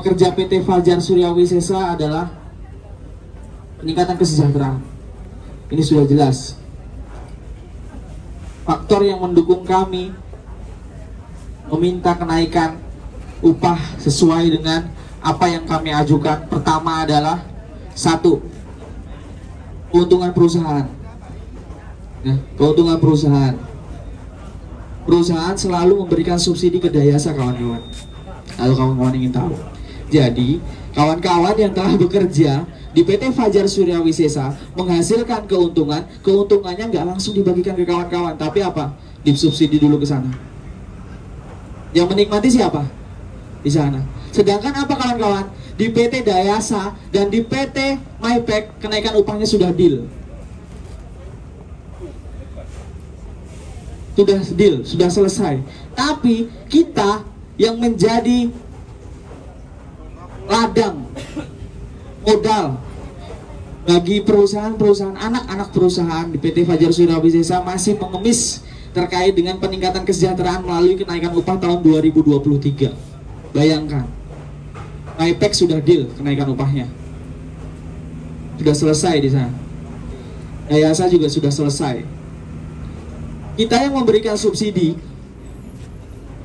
pekerja PT Fajar Surya Wisesa adalah peningkatan kesejahteraan. Ini sudah jelas. Faktor yang mendukung kami meminta kenaikan upah sesuai dengan apa yang kami ajukan. Pertama adalah satu, keuntungan perusahaan. Ya, keuntungan perusahaan. Perusahaan selalu memberikan subsidi ke Dayasa, kawan-kawan. Kalau kawan-kawan ingin tahu. Jadi, kawan-kawan yang telah bekerja di PT Fajar Surya Wisesa menghasilkan keuntungan, keuntungannya nggak langsung dibagikan ke kawan-kawan, tapi apa? Disubsidi dulu ke sana. Yang menikmati siapa? Di sana. Sedangkan apa kawan-kawan? Di PT Dayasa dan di PT Mypack kenaikan upahnya sudah deal. Sudah deal, sudah selesai. Tapi kita yang menjadi ladang modal bagi perusahaan-perusahaan, anak-anak perusahaan di PT Fajar Surya Wisesa masih mengemis terkait dengan peningkatan kesejahteraan melalui kenaikan upah tahun 2023. Bayangkan, Mypack sudah deal kenaikan upahnya, sudah selesai di sana. Dayasa juga sudah selesai. Kita yang memberikan subsidi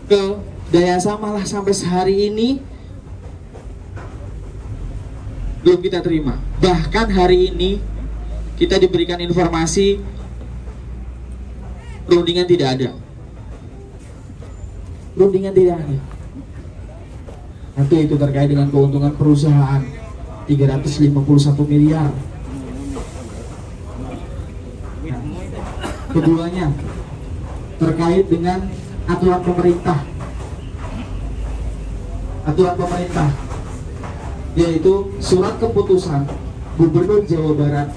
ke Dayasa malah sampai sehari ini belum kita terima. Bahkan hari ini kita diberikan informasi perundingan tidak ada. Perundingan tidak ada. Nanti itu terkait dengan keuntungan perusahaan 351 miliar. Nah, keduanya terkait dengan aturan pemerintah. Aturan pemerintah yaitu surat keputusan Gubernur Jawa Barat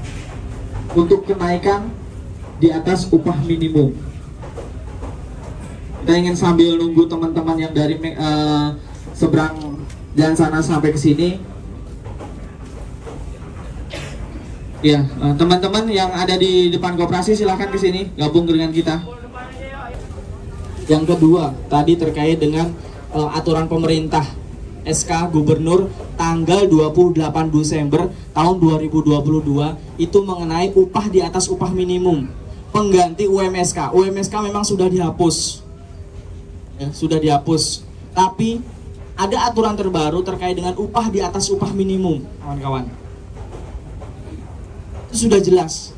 untuk kenaikan di atas upah minimum. Kita ingin sambil nunggu teman-teman yang dari seberang jalan sana sampai ke sini. Ya, teman-teman yang ada di depan koperasi silahkan ke sini gabung dengan kita. Yang kedua, tadi terkait dengan aturan pemerintah SK Gubernur tanggal 28 Desember tahun 2022 itu mengenai upah di atas upah minimum pengganti UMSK. UMSK memang sudah dihapus, ya, sudah dihapus. Tapi ada aturan terbaru terkait dengan upah di atas upah minimum, kawan-kawan. Itu sudah jelas.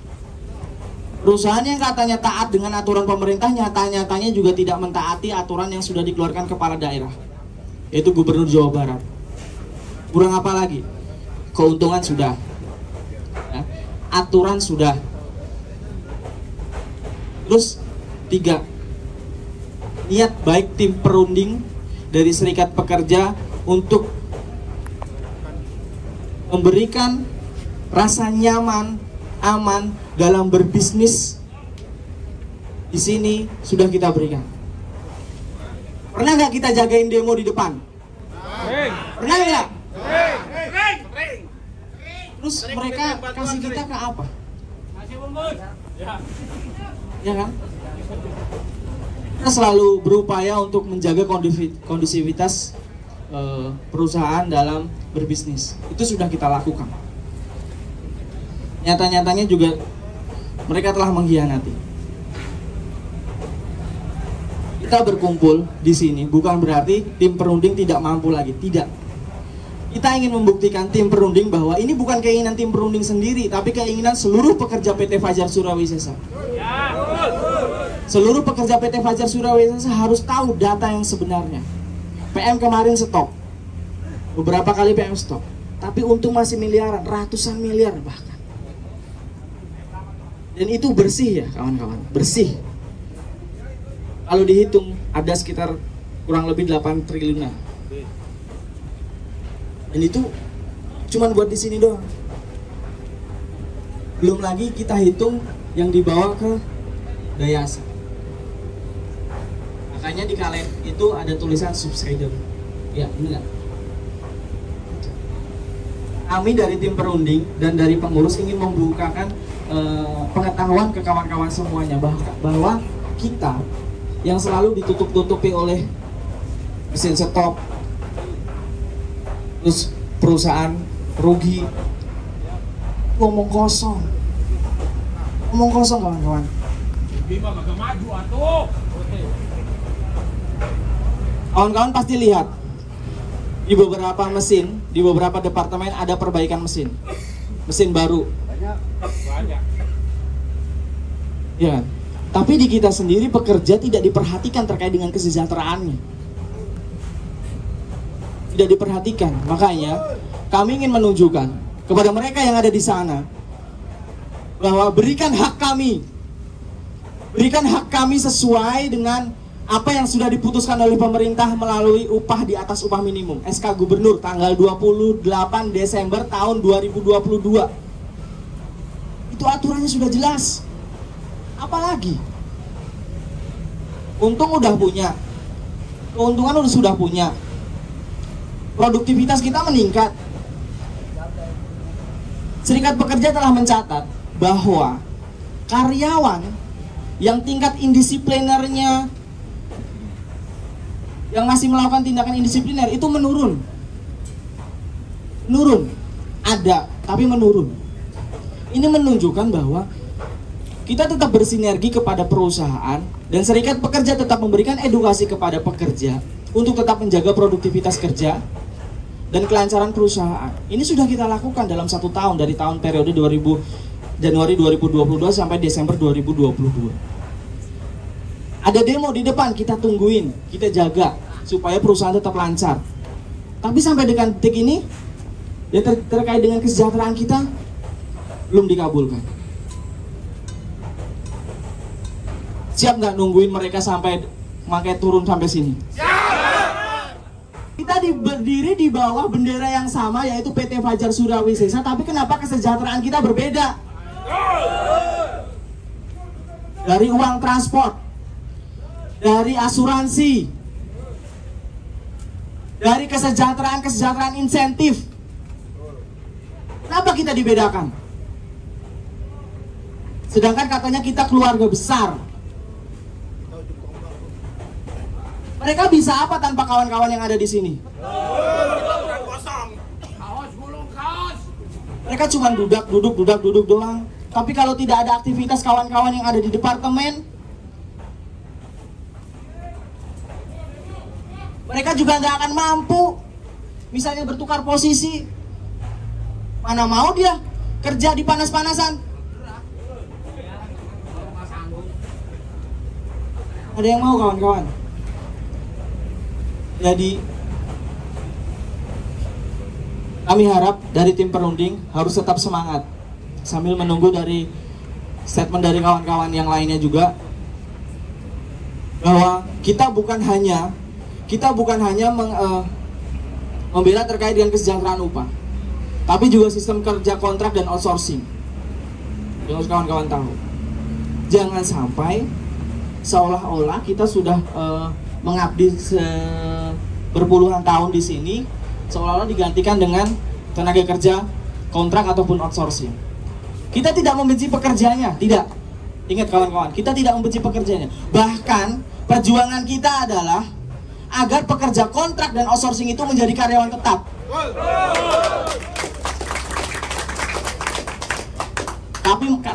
Perusahaan yang katanya taat dengan aturan pemerintah nyata-nyatanya juga tidak mentaati aturan yang sudah dikeluarkan kepala daerah, yaitu Gubernur Jawa Barat. Kurang apa lagi? Keuntungan sudah, ya, aturan sudah. Terus tiga, niat baik tim perunding dari Serikat Pekerja untuk memberikan rasa nyaman, aman dalam berbisnis di sini sudah kita berikan. Pernah nggak kita jagain demo di depan? Pernah nggak? Terus mereka kasih kita ke apa? Ya kan? Kita selalu berupaya untuk menjaga kondusivitas perusahaan dalam berbisnis. Itu sudah kita lakukan. Nyata-nyatanya juga mereka telah mengkhianati. Kita berkumpul di sini bukan berarti tim perunding tidak mampu lagi, tidak. Kita ingin membuktikan tim perunding bahwa ini bukan keinginan tim perunding sendiri, tapi keinginan seluruh pekerja PT Fajar Surya Wisesa. Seluruh pekerja PT Fajar Surya Wisesa harus tahu data yang sebenarnya. PM kemarin stop, beberapa kali PM stop, tapi untung masih miliaran, ratusan miliar bahkan. Dan itu bersih ya kawan-kawan, bersih. Kalau dihitung ada sekitar kurang lebih 8 triliunan. Dan itu cuma buat di sini doang. Belum lagi kita hitung yang dibawa ke Dayasa. Makanya di kaleng itu ada tulisan subsider. Ya, ini enggak. Kami dari tim perunding dan dari pengurus ingin membukakan pengetahuan ke kawan-kawan semuanya bahwa kita yang selalu ditutup-tutupi oleh mesin stop, terus perusahaan rugi. Ngomong kosong kawan-kawan. Kawan-kawan pasti lihat di beberapa mesin, di beberapa departemen ada perbaikan mesin baru. Ya, tapi di kita sendiri pekerja tidak diperhatikan terkait dengan kesejahteraannya. Tidak diperhatikan. Makanya kami ingin menunjukkan kepada mereka yang ada di sana bahwa berikan hak kami. Berikan hak kami sesuai dengan apa yang sudah diputuskan oleh pemerintah melalui upah di atas upah minimum SK Gubernur tanggal 28 Desember tahun 2022. Itu aturannya sudah jelas. Apalagi untung udah punya, keuntungan sudah punya, produktivitas kita meningkat. Serikat Pekerja telah mencatat bahwa karyawan yang tingkat indisiplinernya, yang masih melakukan tindakan indisipliner itu menurun. Ada, tapi menurun. Ini menunjukkan bahwa kita tetap bersinergi kepada perusahaan dan Serikat Pekerja tetap memberikan edukasi kepada pekerja untuk tetap menjaga produktivitas kerja dan kelancaran perusahaan. Ini sudah kita lakukan dalam 1 tahun, dari tahun periode Januari 2022 sampai Desember 2022. Ada demo di depan, kita tungguin, kita jaga supaya perusahaan tetap lancar. Tapi sampai dengan detik ini, ya terkait dengan kesejahteraan kita belum dikabulkan. Siap nggak nungguin mereka sampai makai turun sampai sini? Siap! Kita berdiri di bawah bendera yang sama, yaitu PT Fajar Surawisesa, tapi kenapa kesejahteraan kita berbeda? Dari uang transport, dari asuransi, dari kesejahteraan insentif. Kenapa kita dibedakan? Sedangkan katanya kita keluarga besar. Mereka bisa apa tanpa kawan-kawan yang ada di sini? Mereka cuma duduk doang. Tapi kalau tidak ada aktivitas kawan-kawan yang ada di departemen, mereka juga nggak akan mampu. Misalnya bertukar posisi, mana mau dia kerja di panas-panasan? Ada yang mau kawan-kawan? Jadi kami harap dari tim perunding harus tetap semangat sambil menunggu dari statement dari kawan-kawan yang lainnya juga, bahwa kita bukan hanya membela terkait dengan kesejahteraan upah, tapi juga sistem kerja kontrak dan outsourcing. Yang harus kawan-kawan tahu, jangan sampai seolah-olah kita sudah mengabdi berpuluhan tahun di sini, seolah-olah digantikan dengan tenaga kerja kontrak ataupun outsourcing. Kita tidak membenci pekerjanya, tidak. Ingat kawan-kawan, kita tidak membenci pekerjanya. Bahkan perjuangan kita adalah agar pekerja kontrak dan outsourcing itu menjadi karyawan tetap.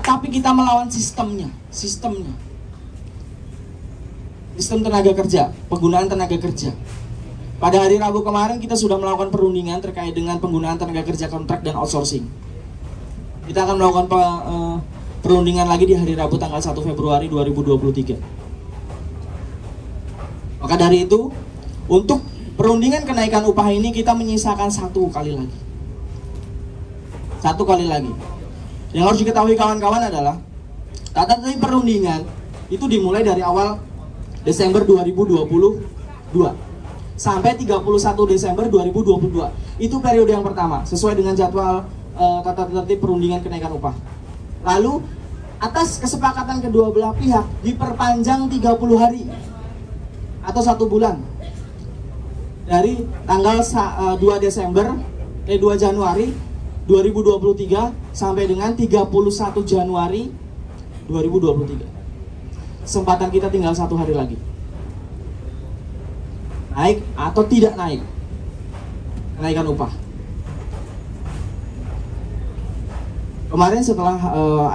Tapi kita melawan sistem tenaga kerja, penggunaan tenaga kerja. Pada hari Rabu kemarin kita sudah melakukan perundingan terkait dengan penggunaan tenaga kerja kontrak dan outsourcing. Kita akan melakukan perundingan lagi di hari Rabu tanggal 1 Februari 2023. Maka dari itu, untuk perundingan kenaikan upah ini kita menyisakan satu kali lagi. Yang harus diketahui kawan-kawan adalah tata tertib perundingan itu dimulai dari awal Desember 2022 sampai 31 Desember 2022. Itu periode yang pertama sesuai dengan jadwal tata tertib perundingan kenaikan upah. Lalu atas kesepakatan kedua belah pihak diperpanjang 30 hari atau 1 bulan dari tanggal 2 Januari 2023 sampai dengan 31 Januari 2023. Kesempatan kita tinggal 1 hari lagi. Naik atau tidak naik. kenaikan upah. Kemarin setelah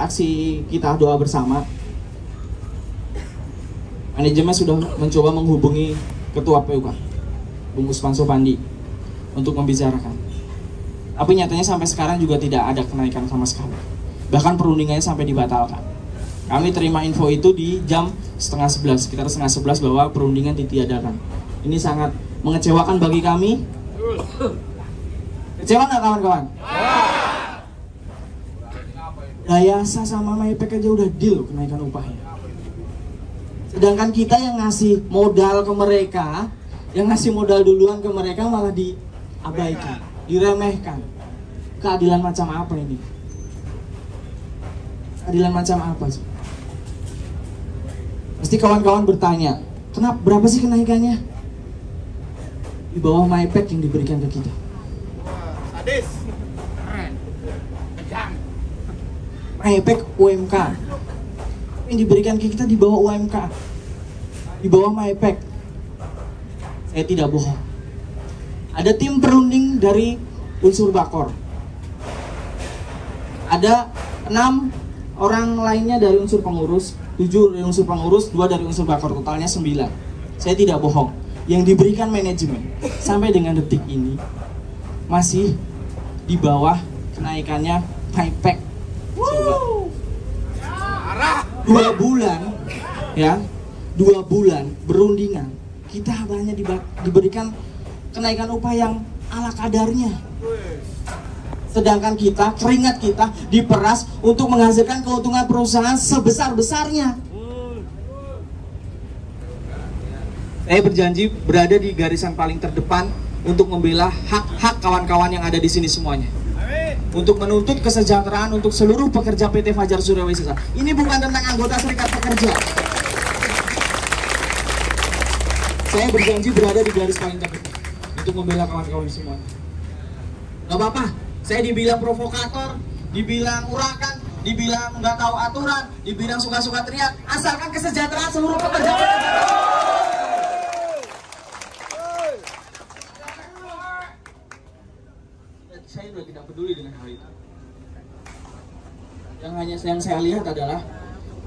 aksi kita doa bersama, manajemen sudah mencoba menghubungi Ketua PUK, Bung Usman Sopandi, untuk membicarakan. Tapi nyatanya sampai sekarang juga tidak ada kenaikan sama sekali. Bahkan perundingannya sampai dibatalkan. Kami terima info itu di jam sekitar setengah 11 bahwa perundingan ditiadakan. Ini sangat mengecewakan bagi kami. Kecewa nggak kawan-kawan? Dayasa sama Maypek aja udah deal kenaikan upahnya. Sedangkan kita yang ngasih modal ke mereka, yang ngasih modal duluan ke mereka malah diabaikan, diremehkan. Keadilan macam apa ini? Keadilan macam apa sih? Pasti kawan-kawan bertanya, kenapa, berapa sih kenaikannya? Di bawah Maypek yang diberikan ke kita. Sadis. Keren. Kejam. Maypek UMK yang diberikan ke kita di bawah UMK, di bawah Maypek. Saya tidak bohong. Ada tim perunding dari unsur Bakor, ada 6 orang lainnya dari unsur pengurus, 7 dari unsur pengurus, 2 dari unsur Bakor, totalnya 9. Saya tidak bohong. Yang diberikan manajemen sampai dengan detik ini masih di bawah kenaikannya Maypek. Coba 2 bulan ya, 2 bulan berundingan, kita hanya diberikan kenaikan upah yang ala kadarnya. Sedangkan kita, keringat kita diperas untuk menghasilkan keuntungan perusahaan sebesar-besarnya. Saya berjanji berada di garisan paling terdepan untuk membela hak-hak kawan-kawan yang ada di sini semuanya. Untuk menuntut kesejahteraan untuk seluruh pekerja PT Fajar Surya Wisesa. Ini bukan tentang anggota serikat pekerja. Saya berjanji berada di garis paling terdepan untuk membela kawan-kawan semua. Gak apa-apa, saya dibilang provokator, dibilang urakan, dibilang nggak tahu aturan, dibilang suka-suka teriak, asalkan kesejahteraan seluruh pekerja. Saya sudah tidak peduli dengan hal itu. Yang saya lihat adalah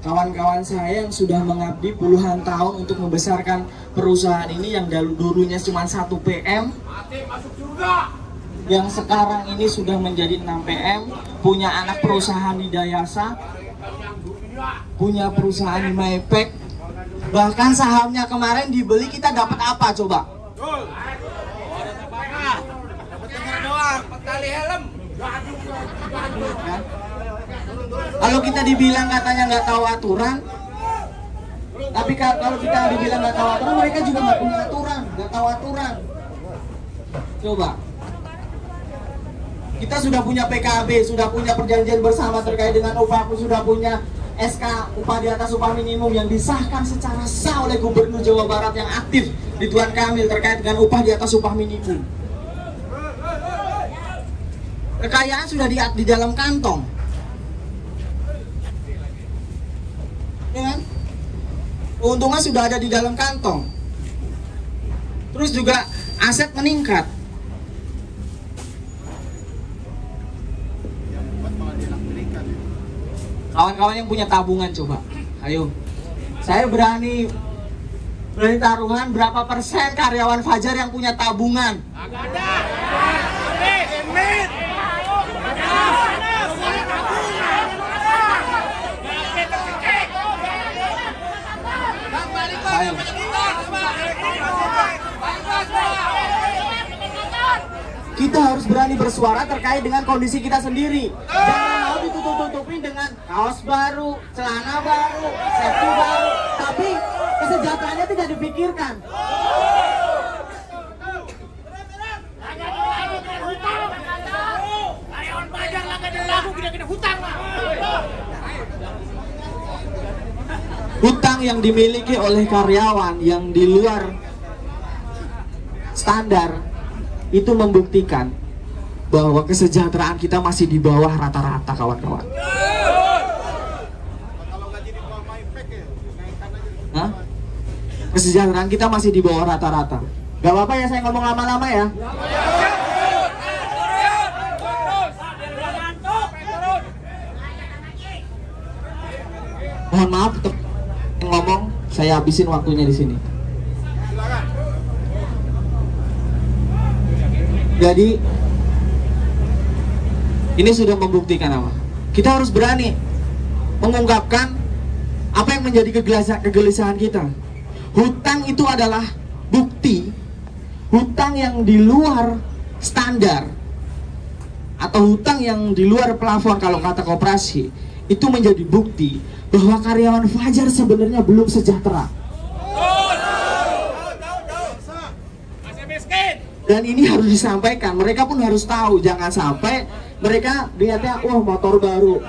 kawan-kawan saya yang sudah mengabdi puluhan tahun untuk membesarkan perusahaan ini, yang dulunya cuma 1 PM, yang sekarang ini sudah menjadi 6 PM, punya anak perusahaan di Dayasa, punya perusahaan di Maypek, bahkan sahamnya kemarin dibeli, kita dapat apa coba? Kalau kita dibilang katanya nggak tahu aturan, tapi kalau kita dibilang nggak tahu aturan, mereka juga nggak punya aturan, nggak tahu aturan. Coba, kita sudah punya PKB, sudah punya perjanjian bersama terkait dengan upah, sudah punya SK upah di atas upah minimum yang disahkan secara sah oleh Gubernur Jawa Barat yang aktif, Ridwan Kamil, terkait dengan upah di atas upah minimum. Kekayaan sudah di dalam kantong, ya kan? Keuntungan sudah ada di dalam kantong. Terus juga aset meningkat. Kawan-kawan yang punya tabungan coba, ayo. Saya berani taruhan berapa persen karyawan Fajar yang punya tabungan? Kita harus berani bersuara terkait dengan kondisi kita sendiri. Jangan mau ditutup-tutupin dengan kaos baru, celana baru, safety baru, tapi kesejahteraannya tidak dipikirkan. Hutang yang dimiliki oleh karyawan yang di luar standar itu membuktikan bahwa kesejahteraan kita masih di bawah rata-rata, kawan-kawan. Hah? Kesejahteraan kita masih di bawah rata-rata. Gak apa-apa ya saya ngomong lama-lama ya. Mohon maaf, tetap ngomong, saya habisin waktunya di sini. Silakan. Jadi ini sudah membuktikan apa? Kita harus berani mengungkapkan apa yang menjadi kegelisahan kita. Hutang itu adalah bukti. Hutang yang di luar standar atau hutang yang di luar plafon kalau kata koperasi, itu menjadi bukti bahwa karyawan Fajar sebenarnya belum sejahtera. Masih miskin. Dan ini harus disampaikan, mereka pun harus tahu. Jangan sampai mereka lihatnya, wah motor baru,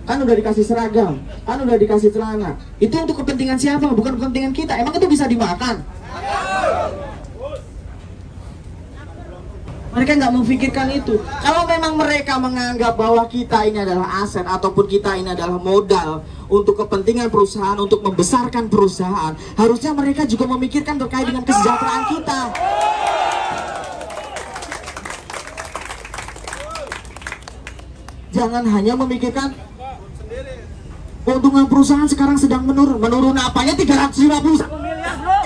kan udah dikasih seragam, kan udah dikasih celana. Itu untuk kepentingan siapa? Bukan kepentingan kita. Emang itu bisa dimakan? Mereka nggak memikirkan itu. Kalau memang mereka menganggap bahwa kita ini adalah aset ataupun kita ini adalah modal untuk kepentingan perusahaan, untuk membesarkan perusahaan, harusnya mereka juga memikirkan terkait dengan kesejahteraan kita. Jangan hanya memikirkan keuntungan perusahaan sekarang sedang menurun. Menurun apanya? 351 miliar bro.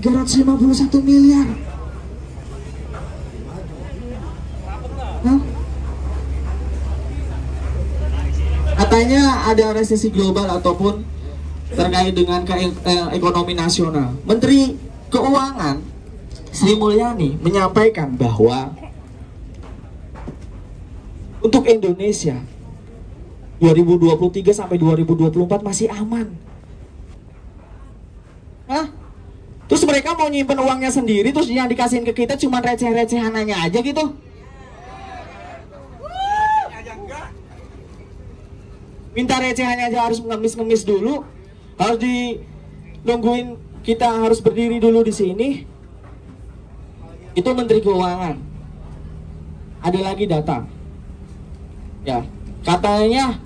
351 miliar. Hah? Katanya ada resesi global ataupun terkait dengan ekonomi nasional. Menteri Keuangan Sri Mulyani menyampaikan bahwa untuk Indonesia 2023 sampai 2024 masih aman. Hah? Terus mereka mau nyimpen uangnya sendiri, terus yang dikasihin ke kita cuma receh-recehananya aja gitu. Minta recehannya aja harus ngemis-ngemis dulu, harus nungguin kita harus berdiri dulu di sini. Itu Menteri Keuangan. Ada lagi data. Ya, katanya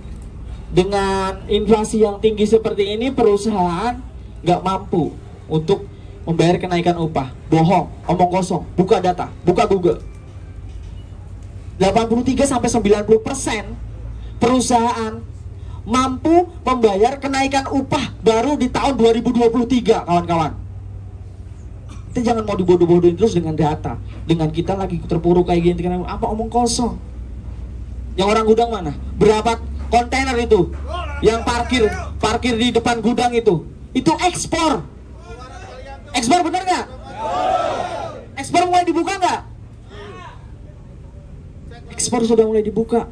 dengan inflasi yang tinggi seperti ini perusahaan nggak mampu untuk membayar kenaikan upah. Bohong, omong kosong. Buka data, buka Google. 83-90% perusahaan mampu membayar kenaikan upah baru di tahun 2023, kawan-kawan. Kita jangan mau dibodoh-bodohin terus dengan data. Dengan kita lagi terpuruk kayak gini, apa omong kosong. Yang orang gudang mana? Berapa kontainer itu yang parkir di depan gudang itu ekspor. Ekspor bener nggak? Ekspor mulai dibuka nggak? Ekspor sudah mulai dibuka.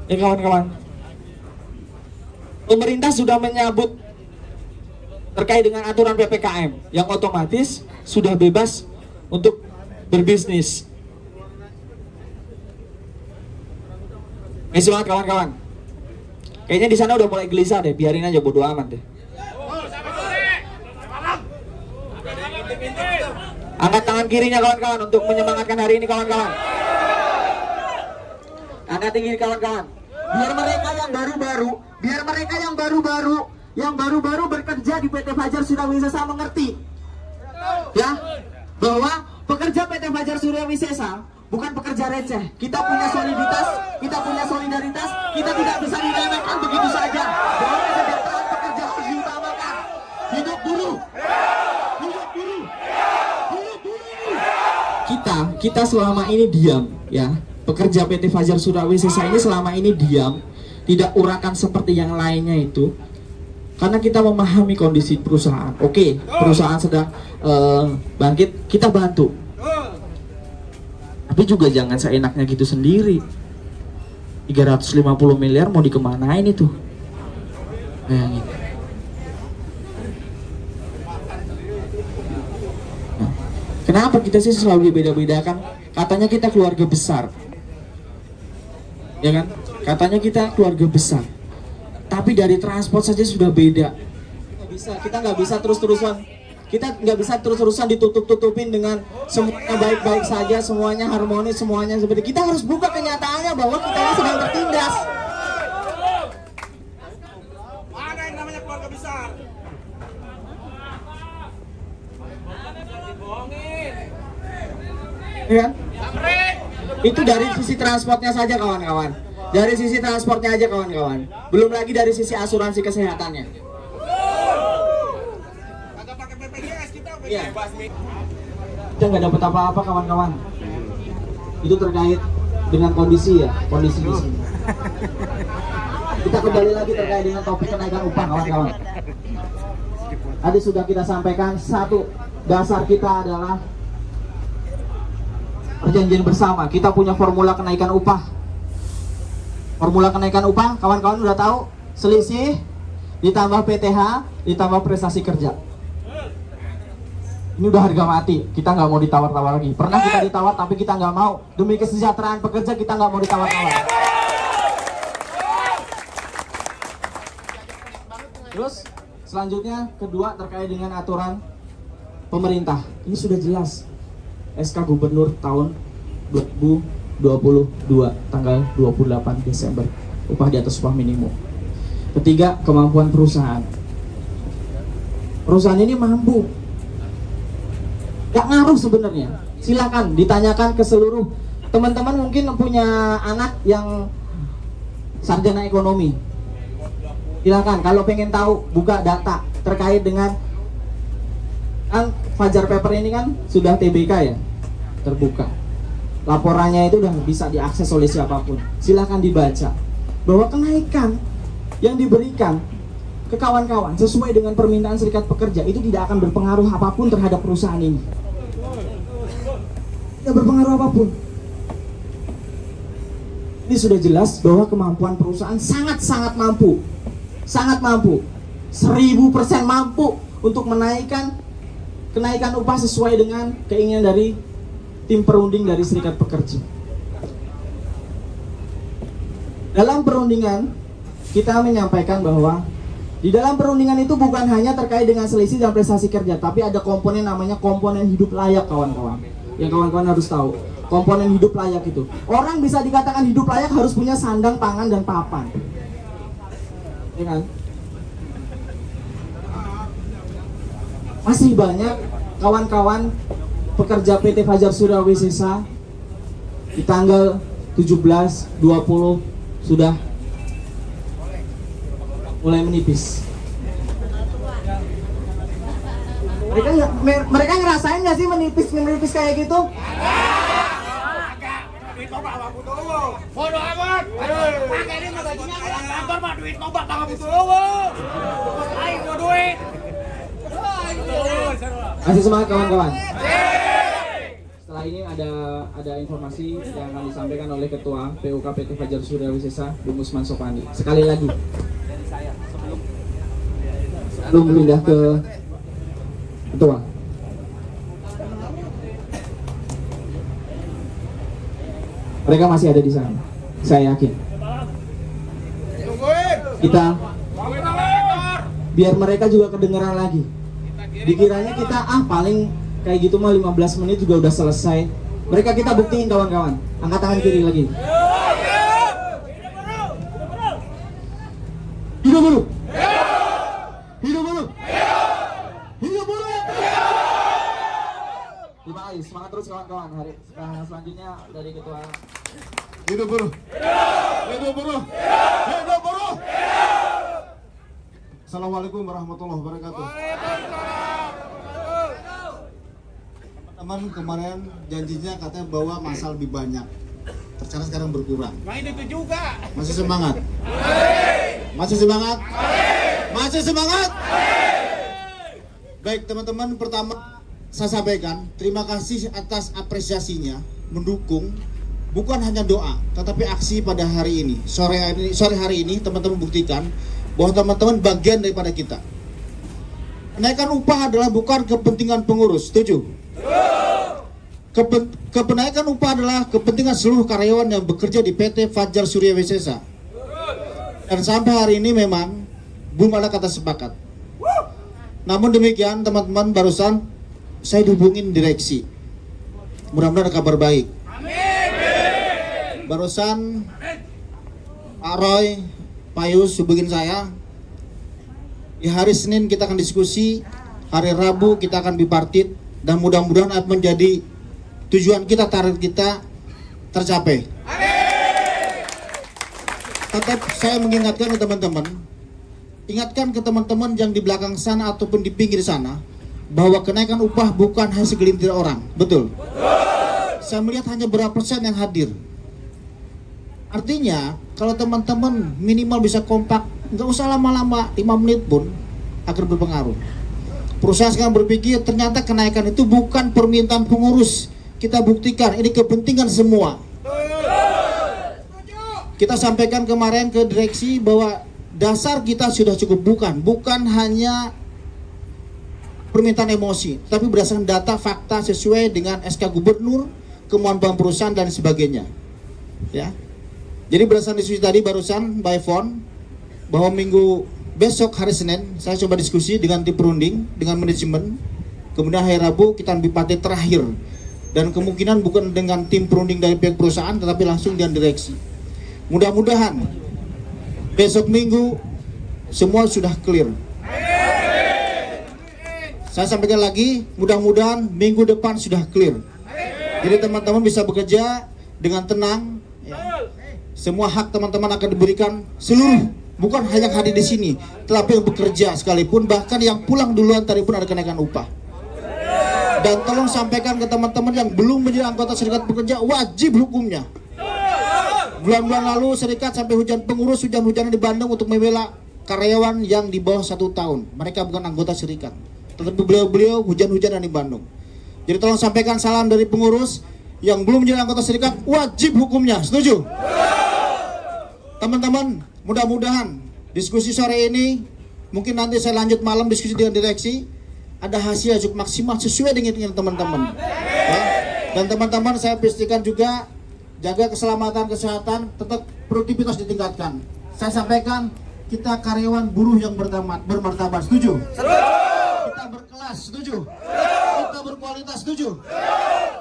Ya kawan-kawan, pemerintah sudah menyambut terkait dengan aturan PPKM yang otomatis sudah bebas untuk berbisnis. Semangat kawan-kawan. Kayaknya di sana udah mulai gelisah deh, biarin aja, bodo amat deh. Angkat tangan kirinya kawan-kawan untuk menyemangatkan hari ini kawan-kawan. Angkat tinggi kawan-kawan. Biar mereka yang baru-baru bekerja di PT Fajar Surya Wisesa mengerti, ya, bahwa pekerja PT Fajar Surya Wisesa bukan pekerja receh. Kita punya soliditas, kita punya solidaritas, kita tidak bisa diremehkan begitu saja. Bahwa kesejahteraan pekerja harus diutamakan. Hidup buruh, hidup buruh, hidup buruh. Kita selama ini diam, ya. Pekerja PT Fajar Surya Wisesa ini selama ini diam, tidak urakan seperti yang lainnya itu, karena kita memahami kondisi perusahaan. Oke, perusahaan sedang bangkit, kita bantu. Tapi juga jangan seenaknya gitu sendiri. 350 miliar mau dikemanain itu? Bayangin. Nah, kenapa kita sih selalu dibeda-bedakan? Katanya kita keluarga besar, ya kan? Katanya kita keluarga besar, tapi dari transport saja sudah beda. Kita nggak bisa terus-terusan ditutup-tutupin dengan semuanya baik-baik saja, semuanya harmonis, semuanya seperti. Kita harus buka kenyataannya bahwa kita ini sedang tertindas. Mana yang namanya keluarga besar? Ya kan? Itu dari sisi transportnya saja kawan-kawan. Dari sisi transportnya aja kawan-kawan. Belum lagi dari sisi asuransi kesehatannya. Kagak pakai BPJS kita Iya. bebas nih. Kita nggak dapat apa-apa kawan-kawan. Itu terkait dengan kondisi ya, kondisi di sini. Kita kembali lagi terkait dengan topik kenaikan upah kawan-kawan. Tadi sudah kita sampaikan, satu dasar kita adalah perjanjian bersama. Kita punya formula kenaikan upah. Formula kenaikan upah kawan-kawan udah tahu, selisih ditambah PTH ditambah prestasi kerja. Ini udah harga mati, kita nggak mau ditawar-tawar lagi. Pernah kita ditawar tapi kita nggak mau. Demi kesejahteraan pekerja kita nggak mau ditawar-tawar. Terus selanjutnya kedua terkait dengan aturan pemerintah. Ini sudah jelas. SK Gubernur tahun 2022 tanggal 28 Desember. Upah di atas upah minimum. Ketiga, kemampuan perusahaan. Perusahaan ini mampu. Gak ngaruh sebenarnya. Silakan ditanyakan ke seluruh teman-teman, mungkin punya anak yang sarjana ekonomi. Silakan kalau pengen tahu buka data terkait dengan kan Fajar Paper ini kan sudah TBK ya, terbuka. Laporannya itu udah bisa diakses oleh siapapun. Silakan dibaca bahwa kenaikan yang diberikan ke kawan-kawan sesuai dengan permintaan serikat pekerja itu tidak akan berpengaruh apapun terhadap perusahaan ini. Tidak berpengaruh apapun. Ini sudah jelas bahwa kemampuan perusahaan sangat-sangat mampu. Sangat mampu. 1000% mampu untuk kenaikan upah sesuai dengan keinginan dari tim perunding dari serikat pekerja. Dalam perundingan kita menyampaikan bahwa di dalam perundingan itu bukan hanya terkait dengan selisih dan prestasi kerja, tapi ada komponen namanya komponen hidup layak kawan-kawan. Yang kawan-kawan harus tahu, komponen hidup layak itu. Orang bisa dikatakan hidup layak harus punya sandang, pangan, dan papan. Ya kan? Masih banyak kawan-kawan pekerja PT Fajar Surya Wisesa di tanggal 17, 20 sudah mulai menipis. Mereka ngerasain nggak sih menipis kayak gitu? Duit tobat nggak butuh lo. Bodoh amat. Pakai ini mah gajinya orang kantor mah duit tobat nggak butuh lo. Ayo mau duit. Masih semangat kawan-kawan. Setelah ini ada informasi yang akan disampaikan oleh Ketua PUK PT Fajar Surya Wisesa, Bung Usman Sopandi. Sekali lagi. Sebelum pindah ke Ketua. Mereka masih ada di sana. Saya yakin. Kita biar mereka juga kedengeran lagi. Dikiranya kita paling kayak gitu mah 15 menit juga udah selesai. Mereka kita buktiin kawan-kawan. Angkat tangan kiri lagi. Hidup buruh. Hidup buruh. Hidup buruh. Terima kasih. Semangat terus kawan-kawan. Hari selanjutnya dari Ketua. Hidup buruh. Hidup buruh. Hidup buruh. Assalamualaikum warahmatullahi wabarakatuh. Teman kemarin janjinya katanya bahwa masa lebih banyak. Ternyata sekarang berkurang. Main itu juga. Masih semangat? Masih semangat? Masih semangat? Baik teman-teman, pertama saya sampaikan terima kasih atas apresiasinya, mendukung bukan hanya doa, tetapi aksi pada hari ini. Sore hari ini teman-teman buktikan bahwa teman-teman bagian daripada kita. Kenaikan upah adalah bukan kepentingan pengurus, setuju? Kenaikan upah adalah kepentingan seluruh karyawan yang bekerja di PT Fajar Surya Wisesa. Dan sampai hari ini memang belum ada kata sepakat. Namun demikian teman-teman, barusan saya dihubungin direksi. Mudah-mudahan ada kabar baik. Barusan Pak Roy, Pak Yus hubungin saya. Di hari Senin kita akan diskusi, hari Rabu kita akan bipartit, dan mudah-mudahan akan menjadi tujuan kita, target kita tercapai. Tetap saya mengingatkan ke teman-teman, ingatkan ke teman-teman yang di belakang sana ataupun di pinggir sana, bahwa kenaikan upah bukan hanya segelintir orang, betul? Saya melihat hanya berapa persen yang hadir. Artinya, kalau teman-teman minimal bisa kompak, nggak usah lama-lama, 5 menit pun akan berpengaruh. Perusahaan sekarang berpikir ternyata kenaikan itu bukan permintaan pengurus. Kita buktikan ini kepentingan semua. Kita sampaikan kemarin ke direksi bahwa dasar kita sudah cukup, bukan hanya permintaan emosi, tapi berdasarkan data fakta sesuai dengan SK Gubernur, kemampuan perusahaan dan sebagainya. Ya. Jadi berdasarkan diskusi tadi barusan by phone, bahwa minggu besok hari Senin saya coba diskusi dengan tim perunding, dengan manajemen, kemudian hari Rabu kita ambil partai terakhir, dan kemungkinan bukan dengan tim perunding dari pihak perusahaan tetapi langsung dengan direksi. Mudah-mudahan besok minggu semua sudah clear. Saya sampaikan lagi, mudah-mudahan minggu depan sudah clear. Jadi teman-teman bisa bekerja dengan tenang. Ya. Semua hak teman-teman akan diberikan seluruh, bukan hanya hadir di sini, tetapi yang bekerja sekalipun, bahkan yang pulang duluan tadi pun ada kenaikan upah. Dan tolong sampaikan ke teman-teman yang belum menjadi anggota serikat pekerja, wajib hukumnya. Bulan-bulan lalu serikat sampai pengurus hujan-hujanan di Bandung untuk membela karyawan yang di bawah 1 tahun. Mereka bukan anggota serikat, tetapi beliau hujan-hujanan di Bandung. Jadi tolong sampaikan salam dari pengurus yang belum menjadi anggota serikat, wajib hukumnya. Setuju? Teman-teman, mudah-mudahan diskusi sore ini, mungkin nanti saya lanjut malam diskusi dengan direksi, ada hasil yang cukup maksimal sesuai dengan teman-teman. Ya. Dan teman-teman saya pastikan juga jaga keselamatan, kesehatan, tetap produktivitas ditingkatkan. Saya sampaikan, kita karyawan buruh yang bermartabat, setuju? Kita berkelas, setuju? Kita berkualitas, setuju?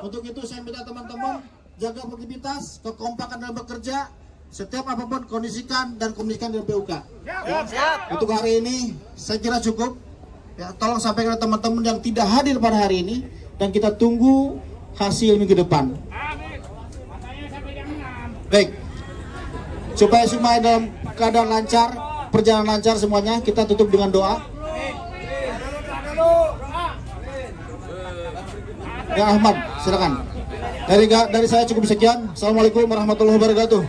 Untuk itu saya minta teman-teman jaga produktivitas, kekompakan dalam bekerja, setiap apapun kondisikan dan komunikasikan dengan PUK. Ya. Untuk hari ini saya kira cukup. Ya, tolong sampaikan ke teman-teman yang tidak hadir pada hari ini, dan kita tunggu hasil minggu depan. Baik, supaya semua dalam keadaan lancar, perjalanan lancar semuanya, kita tutup dengan doa. Ya Ahmad, silakan. Dari saya cukup sekian. Assalamualaikum warahmatullahi wabarakatuh.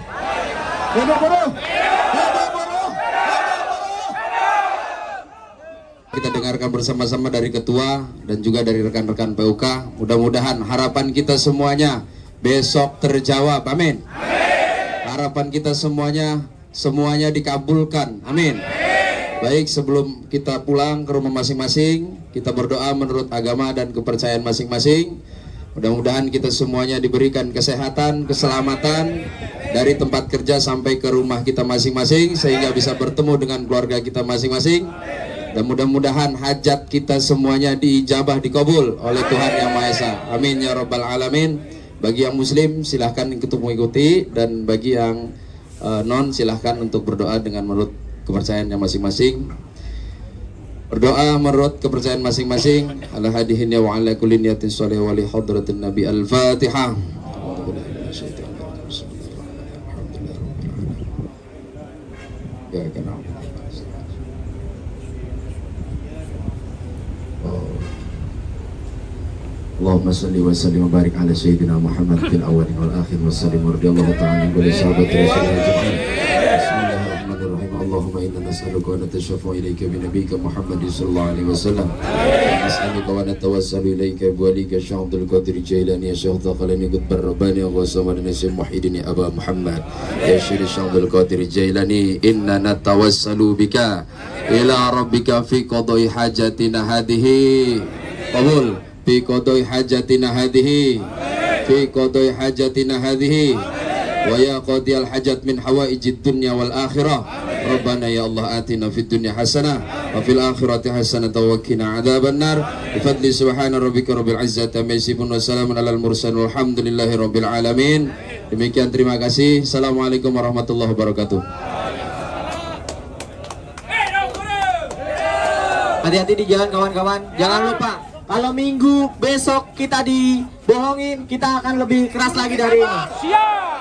Kita dengarkan bersama-sama dari ketua dan juga dari rekan-rekan PUK. Mudah-mudahan harapan kita semuanya besok terjawab. Amin. Harapan kita semuanya dikabulkan. Amin. Baik, sebelum kita pulang ke rumah masing-masing, kita berdoa menurut agama dan kepercayaan masing-masing. Mudah-mudahan kita semuanya diberikan kesehatan, keselamatan dari tempat kerja sampai ke rumah kita masing-masing, sehingga bisa bertemu dengan keluarga kita masing-masing. Dan mudah-mudahan hajat kita semuanya diijabah, dikabul oleh Tuhan Yang Maha Esa. Amin ya rabbal alamin. Bagi yang muslim silahkan untuk mengikuti, dan bagi yang non silahkan untuk berdoa dengan menurut kepercayaannya masing-masing. Berdoa menurut kepercayaan masing-masing. Ala hadihin ya wa ala kulli niyatin sholih wa li hadratin nabi. Al-Fatihah. Ya kenal. Allahumma salli wa sallim wa barik ala sayyidina Muhammad fil awwalin wal akhirin wa sallim wa radiyallahu ta'ala anhu wa sahabati rasulillah ajma'in. Bismillahirrahmanirrahim. Allahumma inna nas'aluka wa natashafa'u ilayka bi nabiyyika Muhammad sallallahu alaihi wasallam. Nas'aluka wa natawassalu ilayka bi walika Syekh Abdul Qadir Jailani ya Syekh Dzaqalani Qutbar Rabbani wa Samad Nasim Muhyiddin Aba Muhammad ya Syekh Abdul Qadir Jailani, inna natawassalu bika ila rabbika fi qada'i hajatina hadhihi. Qabul fi qadai hajatina hadhihi, fi qadai hajatina hadhihi, wa ya qadiyal hajat min hawaijid dunya wal akhirah. Rabbana ya Allah atina fid dunya hasanah wa fil akhirati hasanah wa qina adzaban nar. Bi fadli subhana rabbika rabbil izzati amma yasifun wa salamun alal mursalin walhamdulillahi rabbil alamin. Demikian, terima kasih. Assalamualaikum warahmatullahi wabarakatuh. Hati-hati di jalan kawan-kawan. Jangan lupa Kalau minggu besok kita dibohongin, kita akan lebih keras lagi dari ini. Siap.